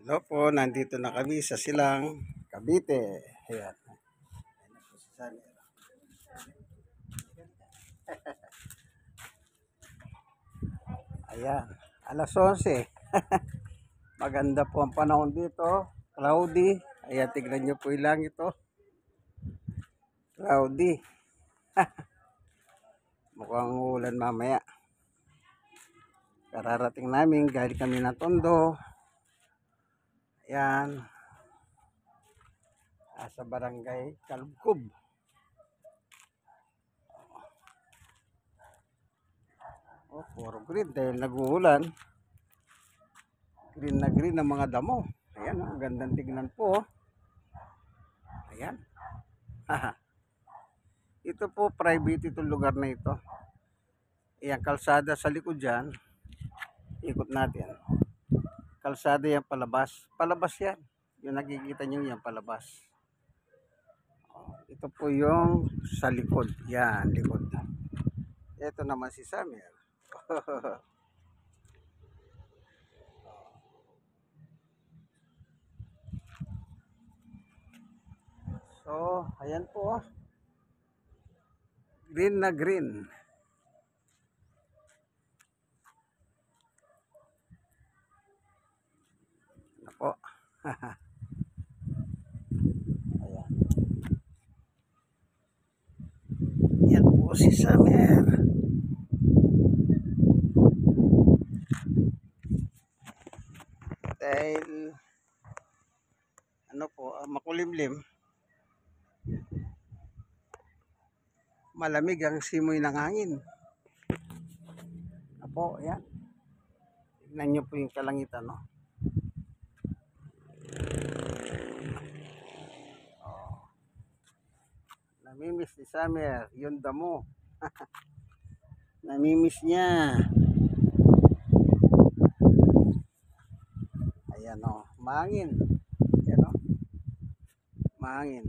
Hello po, nandito na kami sa Silang, Cavite. Ayan. Ayan po si Sunny. Ayan, alas 11. Maganda po ang panahon dito. Cloudy. Ayan, tignan nyo po yung langit ito. Cloudy. Mukhang ulan mamaya. Kararating namin, galing kami ng Tondo. Ayan. Sa barangay Kalubkob. Oh, puro green dahil nag-uulan. Green na green ang mga damo. Ayan, ang gandang tignan po. Ayan. Ito po, private itong lugar na ito. Ayan, kalsada sa likod dyan. Ikot natin. Kalsada yan palabas. Palabas yan. Yung nakikita nyo yan palabas. Ito po yung sa likod. Yan, likod. Ito naman si Samuel. So, ayan po. Green na green. Ako. Ayan. Yan po si Samuel. Dahil ano po, makulimlim. Malamig ang simoy ng hangin. Apo, ayan. Tignan nyo po yung kalangitan, no? Oh. Namimiss ni Summer, yung damo. Namimiss niya. Ayan, oh. Mahangin. Ayan, oh. Mahangin.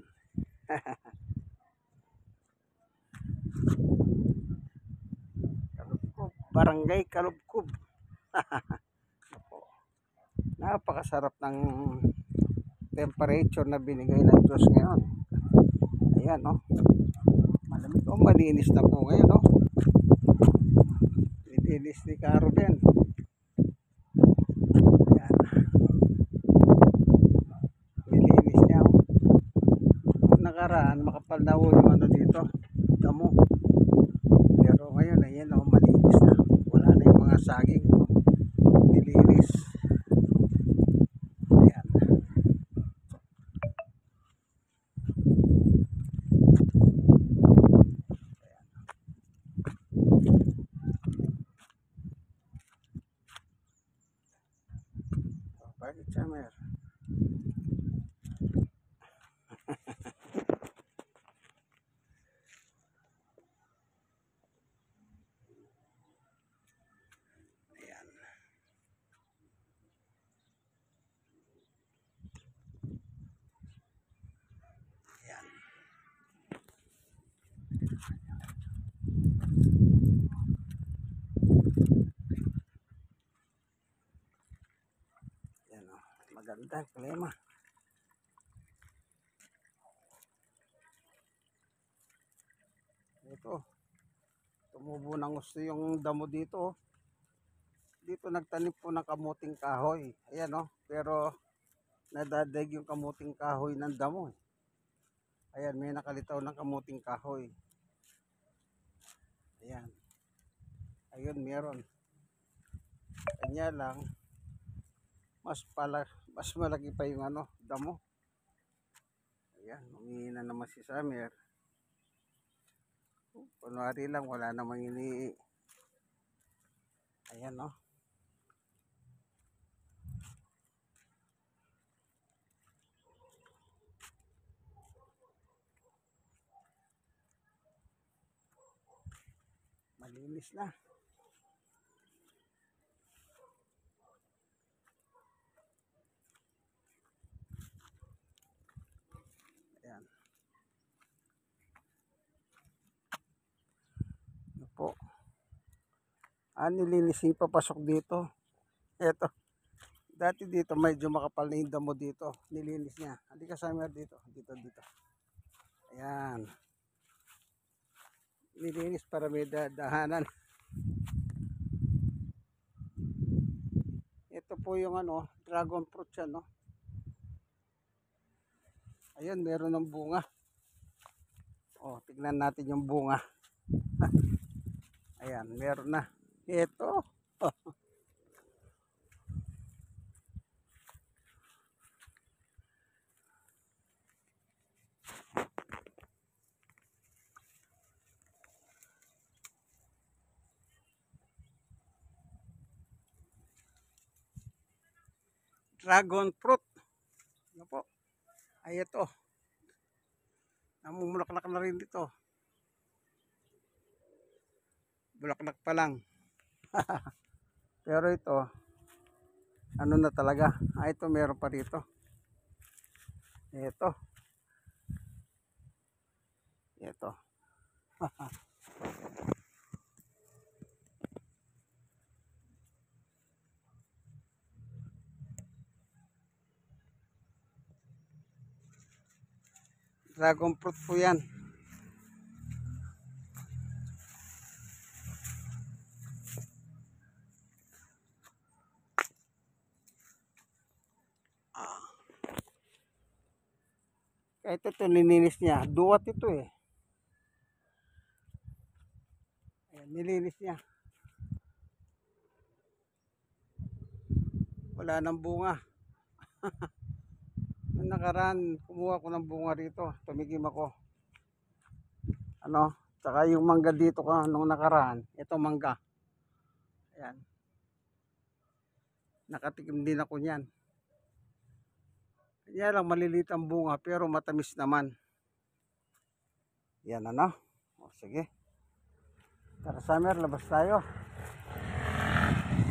Kalubkob. Barangay Kalubkob. Napakasarap ng temperature na binigay ng Diyos ngayon. Ayan, no? Malamig. Oh, malinis na po ngayon, no? Malinis ni Caro din. Ayan. Malinis niya, oh. Nakaraan, makapal na ho yung ano dito. Damo. Pero ngayon, ayan, oh, malinis na. Wala na yung mga saging. Nilinis. Ayan. Bakit Summer? Ayan. Ayan. Ayan, oh. Maganda ang klima. Ito. Tumubo ng gusto yung damo dito, oh. Dito nagtanim po ng kamuting kahoy. Ayan, oh. Pero nadadaig yung kamuting kahoy ng damo, eh. Ayan, may nakalitaw ng kamuting kahoy. Ayan. Ayun, meron. Kanya lang, mas malaki pa yung ano, damo. Ayan, umihina naman si Summer. Kunwari lang, wala namang Ayan, no? Malinis na. Ayan. Ito po. Nilinis yung papasok dito. Ito. Dati dito medyo makapal na yung damo dito. Nilinis niya. Hindi ka Summer dito. Dito. Ayan. Nilinis para may dahanan. Ito po yung ano, dragon fruit yan, no? Ayan, meron ng bunga. Oh, tignan natin yung bunga. Ayan, meron na. Ito. Dragon fruit. Ano po? Ay, ito. Namumulaklak na rin dito. Bulaklak pa lang. Pero ito, ano na talaga. Ito meron pa dito. Ito. Dragon fruit po yan. Kahit ito nilinis niya. Duwat ito eh. Ayan, nilinis niya. Wala nang bunga. Nung nakaraan, kumuha ko ng bunga rito. Tumigim ako. Ano? Tsaka yung mangga dito ka nung nakaraan. Ito mangga. Ayan. Nakatikim din ako niyan. Kanya lang maliliit ang bunga pero matamis naman. Yan ano. O sige. Tara Summer, labas tayo.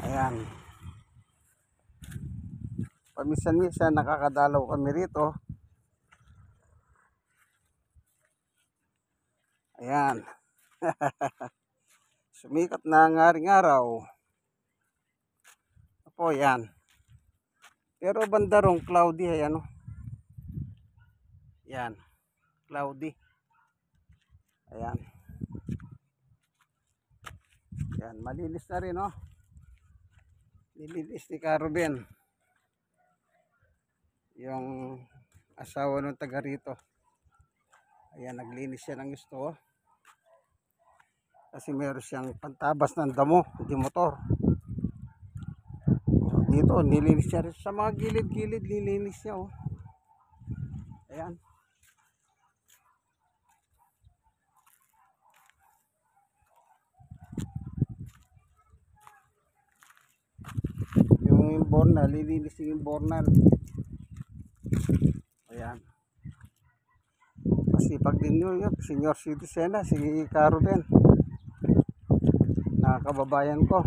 Ayan. Paminsan-minsan nakakadalaw kami rito. Ayan. Sumikat na ang aring araw. Apo yan. Pero bandarong cloudy ay ano. Yan. Cloudy. Ayan. Yan. Malinis na rin oh. Nilinis ni Caruben. Yung asawa ng taga rito. Ayan. Naglinis siya ng gusto oh. Kasi meron siyang pantabas ng damo. Di motor. Dito nilinis siya rin. Sa mga gilid-gilid nilinis niya oh. Ayan. Yung bornal, lilinis yung bornal. Ayan. Masipag din yun, senior citizen na, si Caro din. Nakakababayan ko.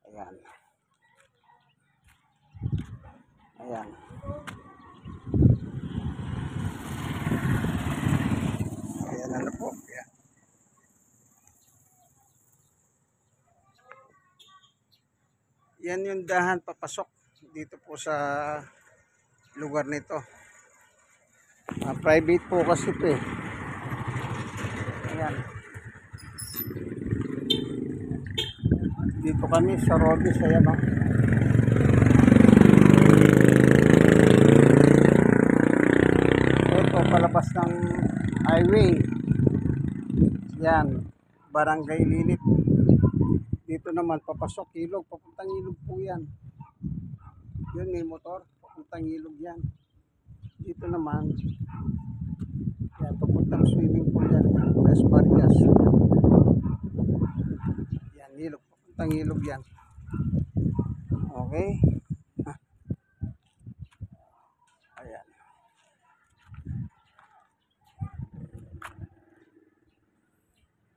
Ayan. Ayan. Ayan ano po. Ayan. Yan yung dahan papasok dito po sa lugar nito. Private po kasi ito eh. Ayan. Dito kami sa Rodis. Ayan o. Ito palabas ng highway. Yan. Barangay Lilit. Dito naman papasok ilog. Papuntang ilog po yan. Yun may motor. Papuntang ilog yan. Dito naman yan, papuntang swimming pool yan. Las Marias. Yan, ilog. Papuntang ilog yan. Okay. Ayan.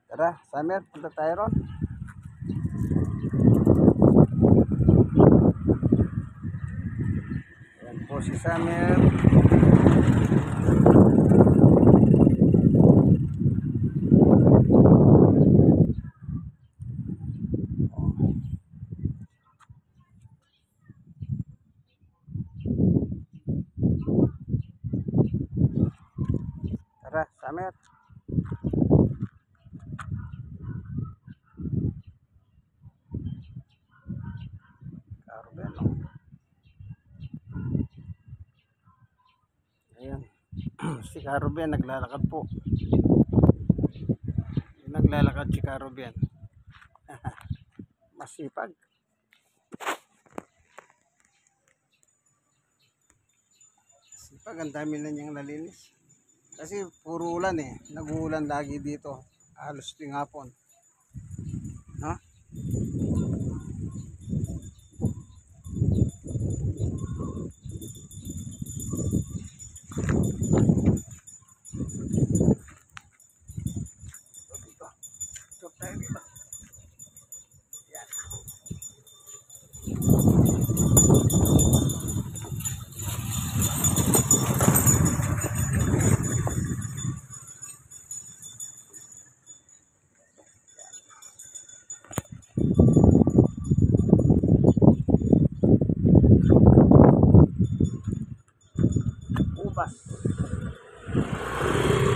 Tara, Summer, punta tayo ron. Ayan po si Summer. Summer. Carmen, oh. Ayan. Si Carmen naglalakad po. Naglalakad si Carmen. Masipag. Masipag, ang dami na niyang nalinis. Kasi puro ulan eh. Nag-uulan lagi dito. Halos tuwing hapon. No? Dito. Stop tayo dito. Yan. Ubas.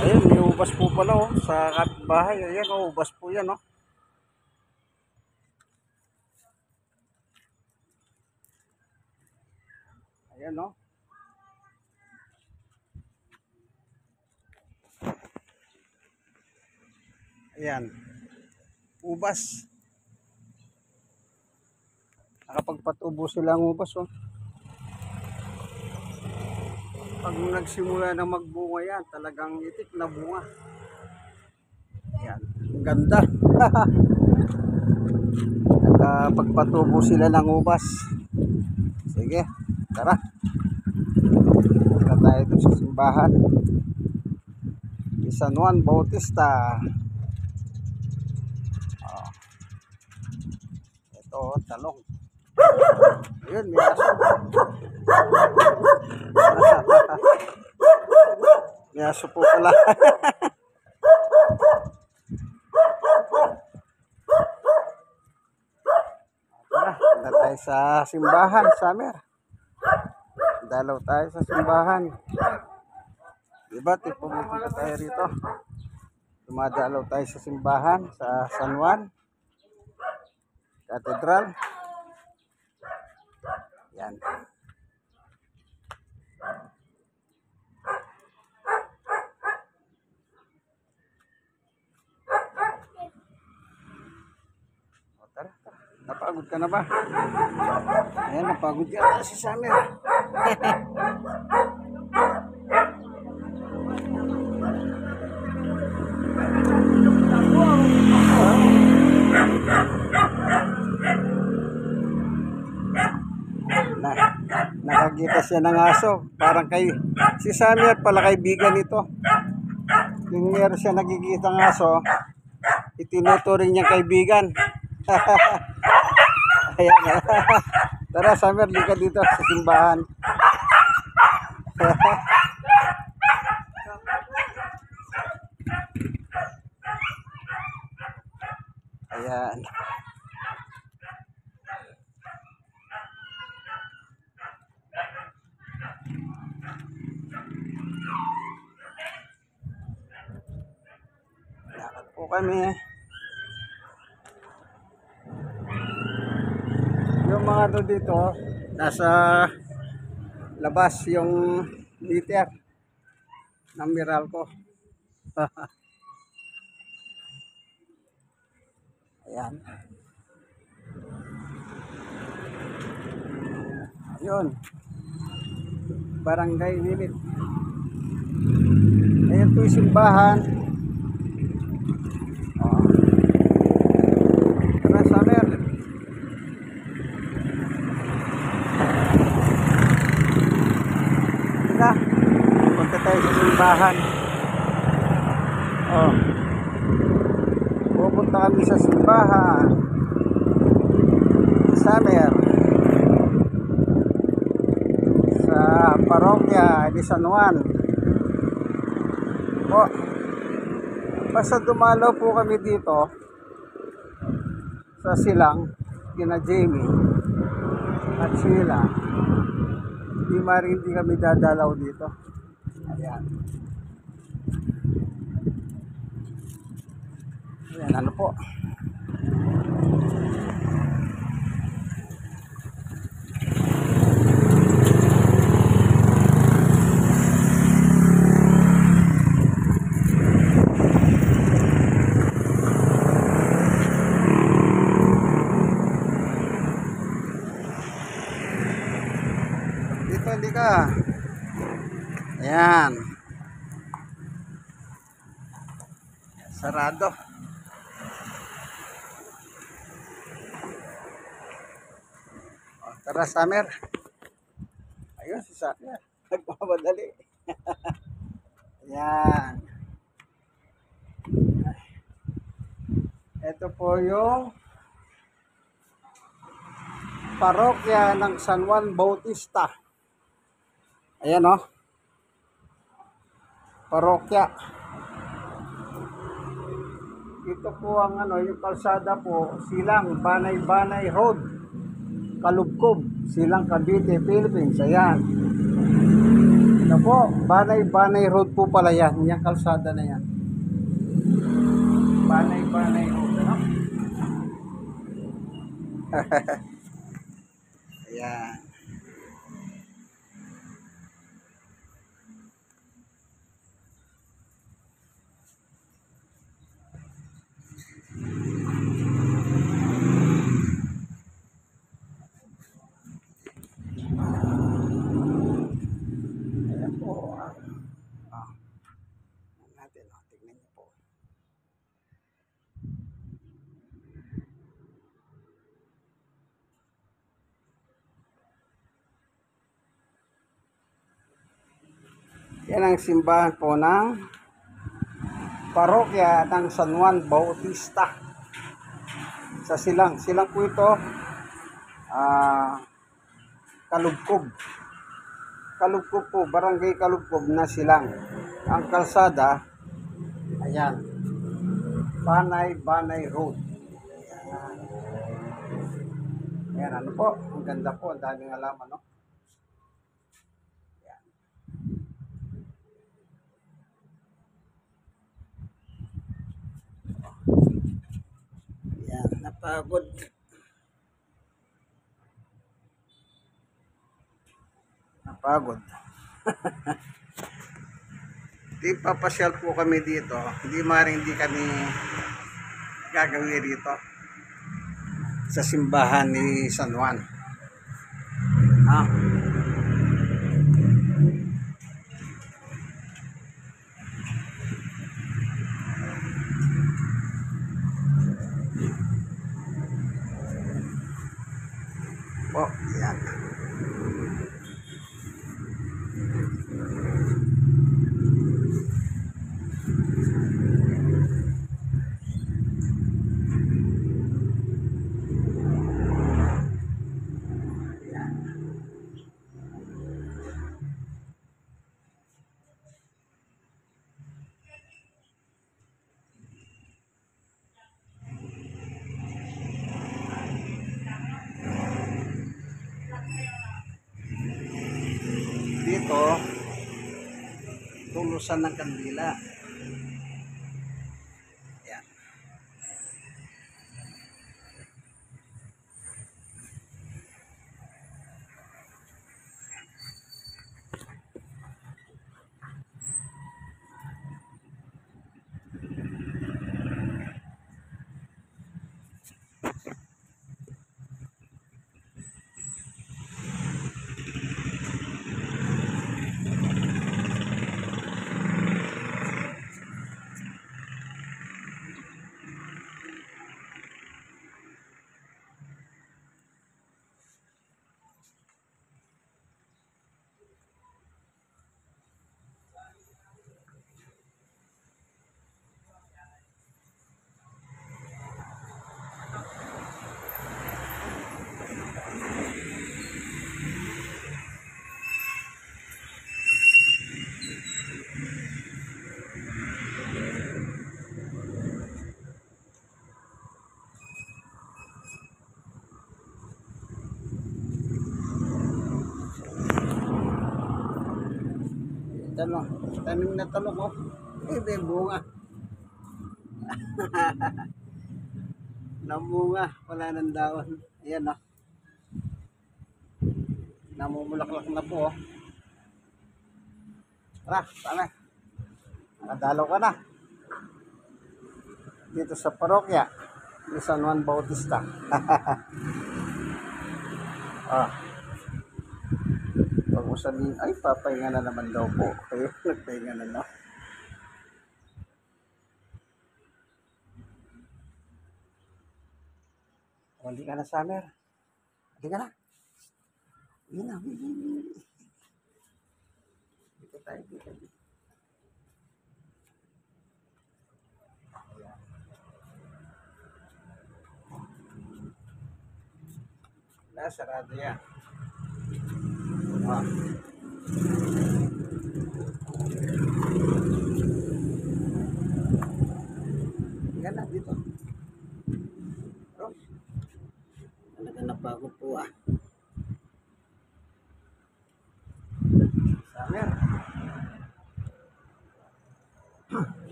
Ayun, may ubas po pala oh, sa kapitbahay. Ayan oh, ubas po yan oh. Ayan oh. Ayan. Ubas. Nakapagpatubo sila ang ubas oh. Pag nagsimula na magbunga yan, talagang itik na bunga. Yan, ganda. Nakapagpatubo sila ng ubas. Sige, tara. Punta tayo doon sa simbahan. San Juan Bautista. Oh. Ito, talong. Ayun, may aso. May aso po pala. Tara, punta tayo sa simbahan, Summer. Dalaw tayo sa simbahan. Diba, pumunta tayo rito. Dumadalaw tayo sa simbahan, sa San Juan Cathedral. Yan. O, tara, tara. Napagod ka na ba? Ayan, napagod yata si Summer. Nakakita siya ng aso. Parang si Summer pala kaibigan nito. Yung meron siya nakikita ng aso, itinuturing niyang kaibigan. Ayan. Tara Summer, lika dito sa simbahan. Ayan. Lakad po kami. Yung mga doon dito, nasa labas yung liter ng Meralco. Ayan. Ayun. Barangay Lilit. Ayan po yung simbahan. Oh. Tara, Summer. Tara. Punta tayo sa simbahan. Oh. Pupunta kami sa simbahan. Summer. Sa parokya di San Juan. Po. Basta dumalaw po kami dito sa silang kina Jamie at Sheila. Hindi kami dadalaw dito. Ayan. Yan, ano po. Dito, hindi ka. Ayan. Sarado. O, tara, Summer. Ayun, si Summer. Nagmamadali. Ayan. Ito po yung parokya ng San Juan Bautista. Ayan o. Parokya. Ito po ang yung kalsada po, Silang Banay-Banay Road, Kalubkob, Silang Cavite, Philippines. Ayan. Ito po, Banay-Banay Road po pala yan. Yung kalsada na yan. Banay-Banay Road. Ano? Ayan. Ayan po. Natin, tignan niyo po. Yan ang simbahan po ng parokya ng San Juan Bautista sa Silang. Silang po ito, Kalubkob. Kalubkob po, barangay Kalubkob na Silang. Ang kalsada, ayan, Banay-Banay Road. Ayan. Ayan, ano po, ang ganda po, ang daming halaman, no? Ayan. Ayan, napagod. Napagod. Di papasyal po kami dito. Hindi kami gagawin dito sa simbahan ni San Juan. Po, yan. Dito, tulusan ng kandila. Ayan. Tanim na talong, oh. May bunga. Namunga, wala ng daon. Ayan o, namumulaklak na po oh. Tara, sana. Nakadalaw ka na. Dito sa parokya ni San Juan Bautista. Ah, pag mo sabihin, ay papahinga na naman daw po. Kayo, nagpahinga na no? Hindi ka na, Summer. Hindi ka na. Hindi na, hindi. Dito tayo, dito. Sarado yan. Ah. Yan na, dito. Oh. Talaga napagod po ah. Summer.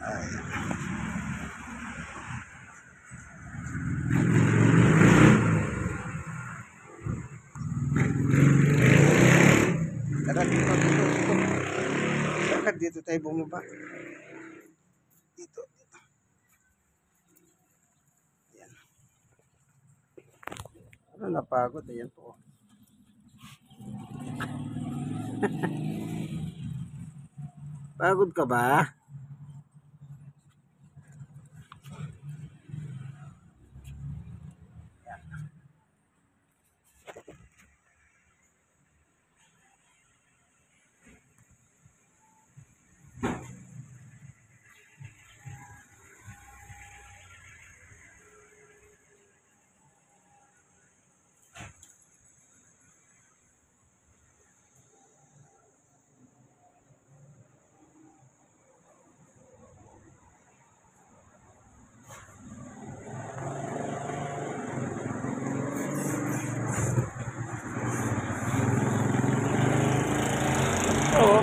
Ay. Tara, dito. Tara, dito tayo bumaba. Dito. Yan. Ano, napagod. Ayan po. Pagod ka ba? Oo.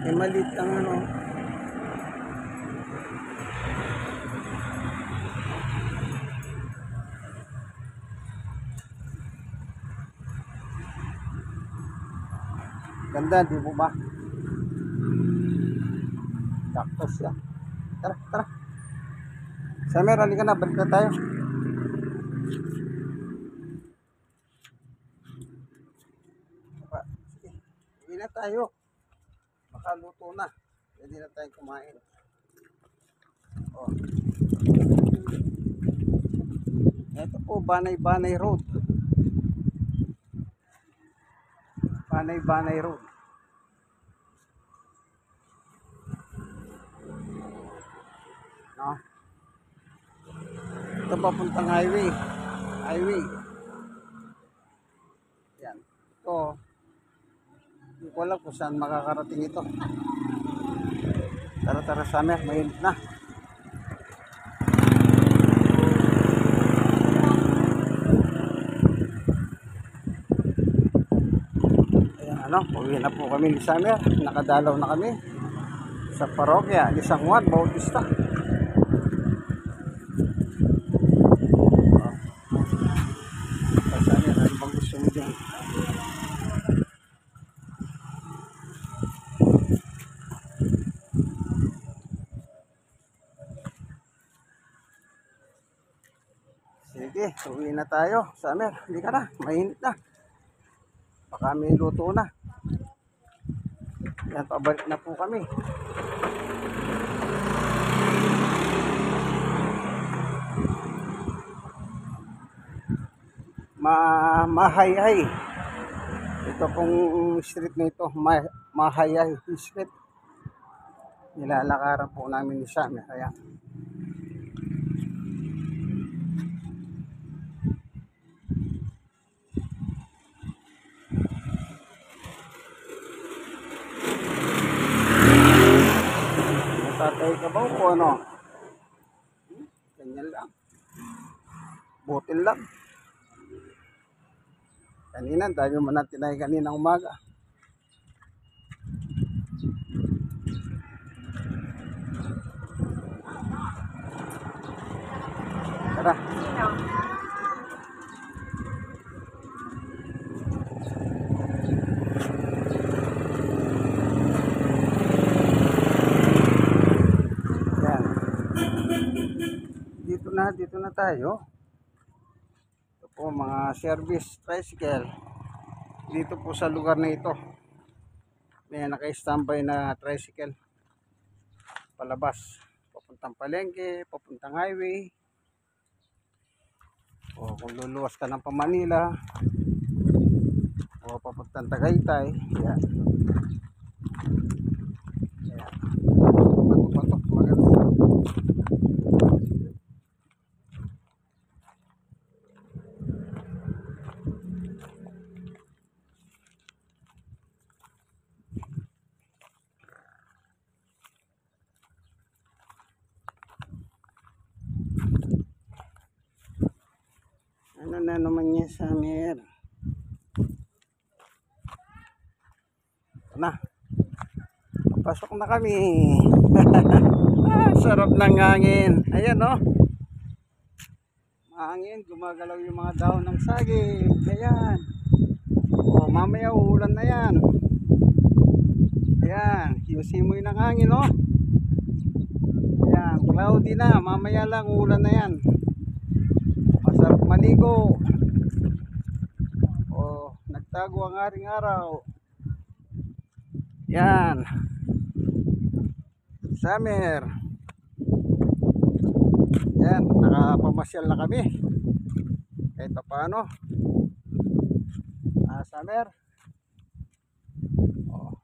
May maliit lang ano. Ganda, di mo ba? Cactus yan. Tara. Summer, halika na. Balik na tayo. Sige, uwi na tayo. Makaluto na. Pwede na tayong kumain. Oh. Ito po, Banay Road. Banay Road. No? Ito papuntang highway. Yan. Ito, hindi ko alam kung saan makakarating ito. Tara, Summer, mainit na. Ayan, uwi na po kami ni Summer. Nakadalaw na kami sa parokya ni San Juan Bautista. Summer, ano bang gusto mo dyan? Sige, uwi na tayo. Summer, hindi ka na. Mainit na. Baka may luto na. Yan, pabalik na po kami. Mahayay. Ito pong street na ito, Mahayay Street. Nilalakaran po namin ni Summer. Ayan. Tatay ka ba o ano? Ganyan lang. Butil lang. Kanina, dami mo na tinay kanina umaga. dito na tayo. Ito po mga service tricycle. Dito po sa lugar na ito. May naka-standby na tricycle. Palabas. Papuntang palengke, papuntang highway. O kung luluwas ka ng Manila. O papuntang Tagaytay. Yan. Yan. Patok-patok. Maganda. Ano na naman niya, Summer? Na, pasok na kami. Sarap ng hangin. Ayan, no? Mahangin, gumagalaw yung mga dahon ng saging. Ayan. O, mamaya uulan na yan. Ayan, yung simoy ng hangin, no? Ayan, cloudy na. Mamaya lang uulan na yan. Masarap maligo. O, nagtago ang aring araw. Yan. Summer. Yan, nakapamasyal na kami. Kahit pa paano. Summer. Oh.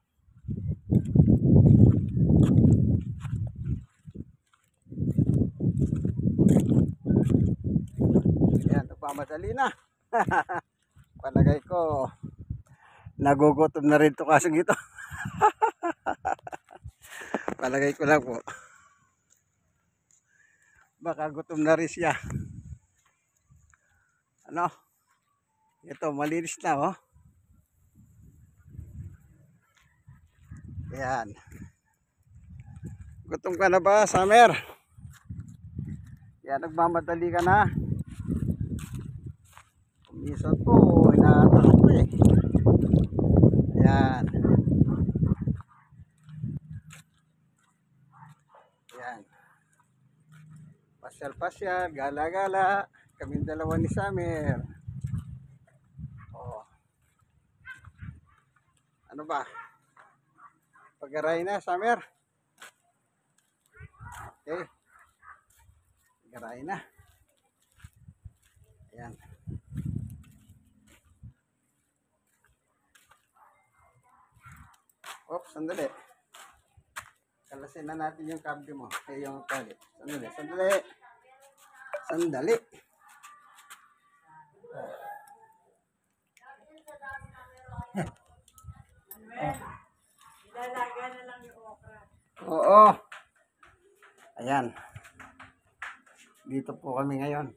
Yan, nagmamadali na. Palagay ko nagugutom na rin to kasong ito. Palagay ko lang po. Baka gutom na rin siya. Ano? Ito, malinis na, oh. Ayan. Gutom ka na ba, Summer? Yan, nagmamadali ka na. Minsan po, inaatulog ko eh. Ayan. Ayan. Pasyal-pasyal, gala-gala. Kaming dalawa ni Summer. Oh. Ano ba? Pag-aray na, Summer. Okay. Pag-aray na. Ayan. Oops, sandali. Kalasin na natin yung kable mo. Ay, yung tali. Sandali, sandali. Sandali. Ilalaga na lang yung okra. Oo. Ayan. Dito po kami ngayon.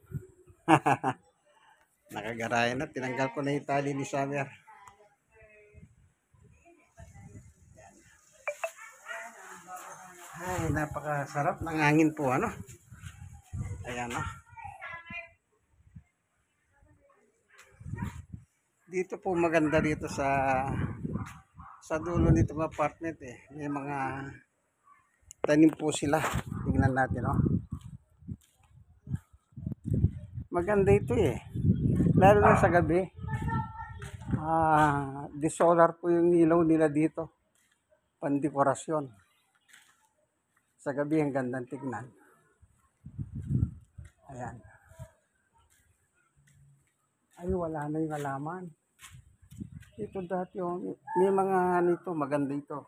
Nakagarayan na. Tinanggal ko na yung tali ni Summer. Ay, napakasarap ng hangin po, ano? Ayan, no? Dito po maganda dito sa dulo nito ng apartment eh. May mga tanim po sila. Tingnan natin, no? Maganda ito eh. Lalo na sa gabi. Di solar po yung ilaw nila dito. Pandekorasyon. Sa gabi ang gandang tignan. Ayan. Ay, wala na yung halaman. Ito dati yung, may mga nito, maganda ito.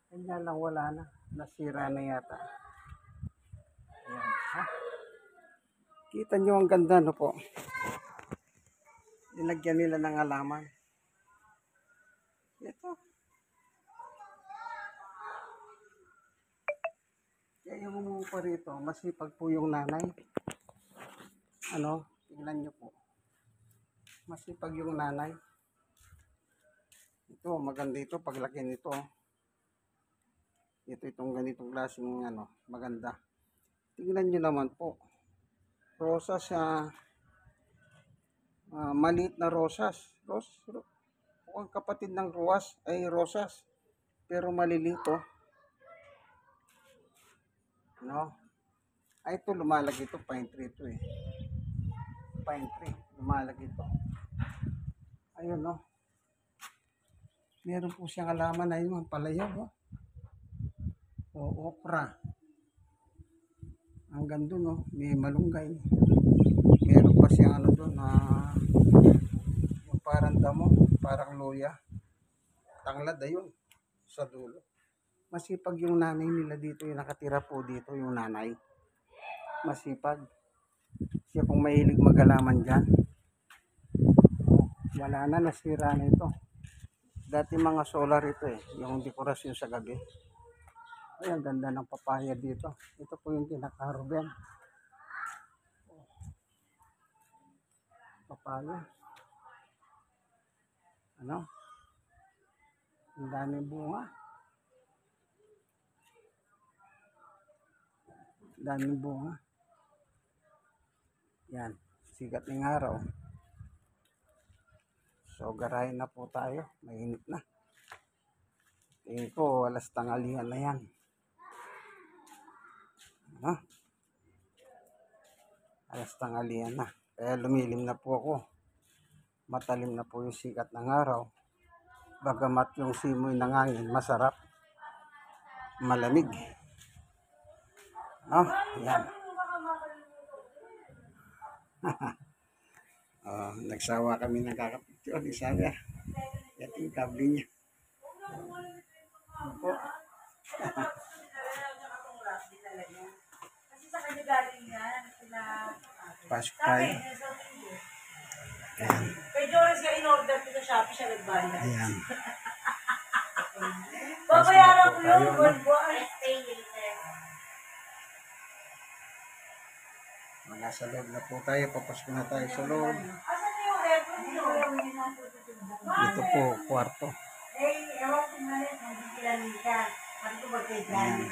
Kanya lang wala na. Nasira na yata. Ayan. Ha? Kita nyo ang ganda, no po? Nilagyan nila ng halaman. Ito. Kaya yung pa rito, masipag po yung nanay. Ano? Tingnan nyo po. Masipag yung nanay. Ito, maganda ito. Paglaki nito. Itong ganitong klaseng ano, maganda. Tingnan nyo naman po. Rosas siya. Maliit na rosas. Ang kapatid ng ruwas ay rosas. Pero malilito. No? Ay, ito lumalaki ito. Pine tree ito eh. Pine tree. Lumalaki ito. Ayun, no. Meron po siyang alaman na yun. Palayaw, no. O okra. Hanggang doon, no. May malunggay. Meron pa siyang ano doon na yung parang damo. Parang luya. Tanglad, ayun. Sa dulo. Masipag yung nanay nila dito. Yung nakatira po dito, yung nanay. Masipag. Siya pong mahilig mag-alaman dyan. Wala na, nasira na ito. Dati mga solar ito eh, yung dekorasyon sa gabi. Ay, ang ganda ng papaya dito. Ito po yung kinakaharben. Papaya. Ano? Ang daming bunga. Daming bunga. Yan, sigat ng araw. So, garahin na po tayo. Mainit na. Tingin ko, alas tanghalian na yan. Ano? Alas tanghalian na. Kaya lumilim na po ako. Matalim na po yung sikat ng araw. Bagamat yung simoy ng hangin, masarap. Malamig. No? Yan. Nagsawa kami ng kakapicture. Sabi, yan yung kable niya. Po. Pasok tayo. Ayan. Kay Joris ka in-order ko sa Shopee siya nagbayad. Ayan. Babayaran ko yung buwan. Nasa loob na po tayo. Papasko na tayo sa loob. Asan na yung aircon nyo? Dito po, kwarto. Eh, ewan ko na rin kung hindi sila nila. Sabi ko mag-deadline.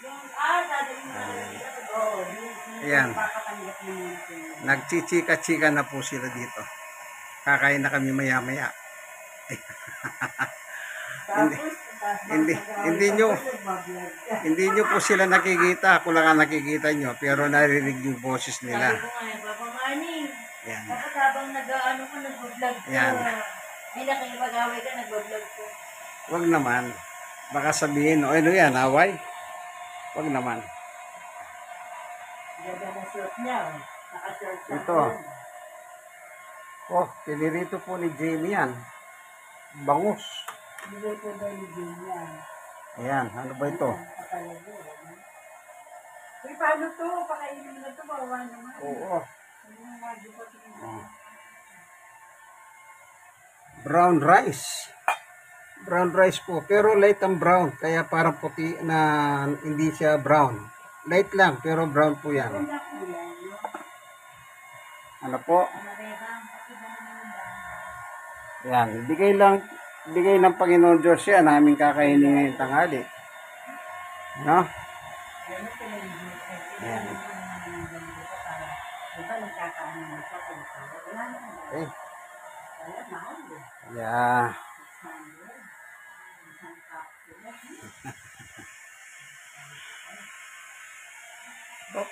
Yung, dadali mo na lang dito. Oo. Ayan. Pakapanggap mo yung Nagchichika-chika na po sila dito. Kakain na kami maya-maya. Hindi nyo po sila nakikita. Ako lang ang nakikita nyo. Pero narinig yung boses nila. Sabi ko nga, Papa Manny. Yan. Dapat habang nag-ano ko, nag-vlog ko. Yan. Hindi na kayo mag-away ka, nag-vlog ko. Wag naman. Baka sabihin, ano yan, away? Wag naman. Ganda ng shirt niya. Naka-shirt siya. Ito. Oh, pinirito po ni Jamie yan. Bangus. Bigay po daw ni Jim yan. Ayan, ano ba ito? Pakalago. Uy, paano to? Pakainin mo na to, bawa naman. Oo. Yung wadi ko tingin. Brown rice. Brown rice po. Pero light ang brown. Kaya parang puti na hindi siya brown. Light lang, pero brown po yan. Ganda ko yan. Ano po? Marehang, pati ba naman yung Yan. Bigay ng Panginoon Diyos yan. Namin kakainin ngayong tanghali. No? Yan. Okay. Yeah. Oh.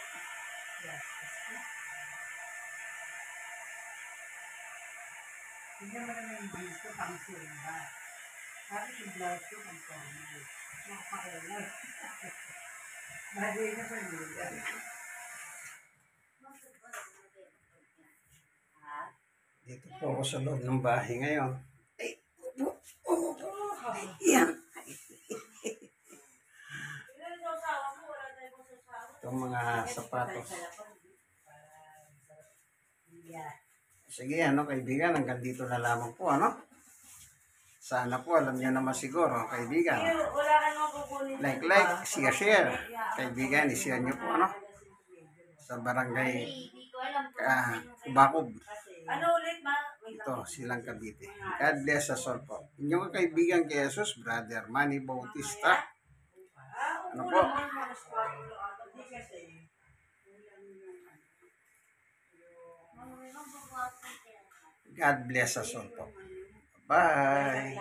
Hindi mo naman yung jeans ko, pang silba. Sabi yung blouse ko, pang silba. Nakapakailay. Bagay na pa nila. Dito po ako sa loob ng bahay ngayon. Ay, yan. Itong mga sapatos. Sige, kaibigan, hanggang dito na lamang po, Sana po, alam niyo naman siguro, kaibigan. Like, share. Kaibigan, i-share niyo po, sa barangay Bacob. Ano ulit ba? Ito, Silang Cavite. God bless us all po. Inyong kaibigan kay Jesus, Brother Manny Bautista. Ano po? God bless us all po. Bye!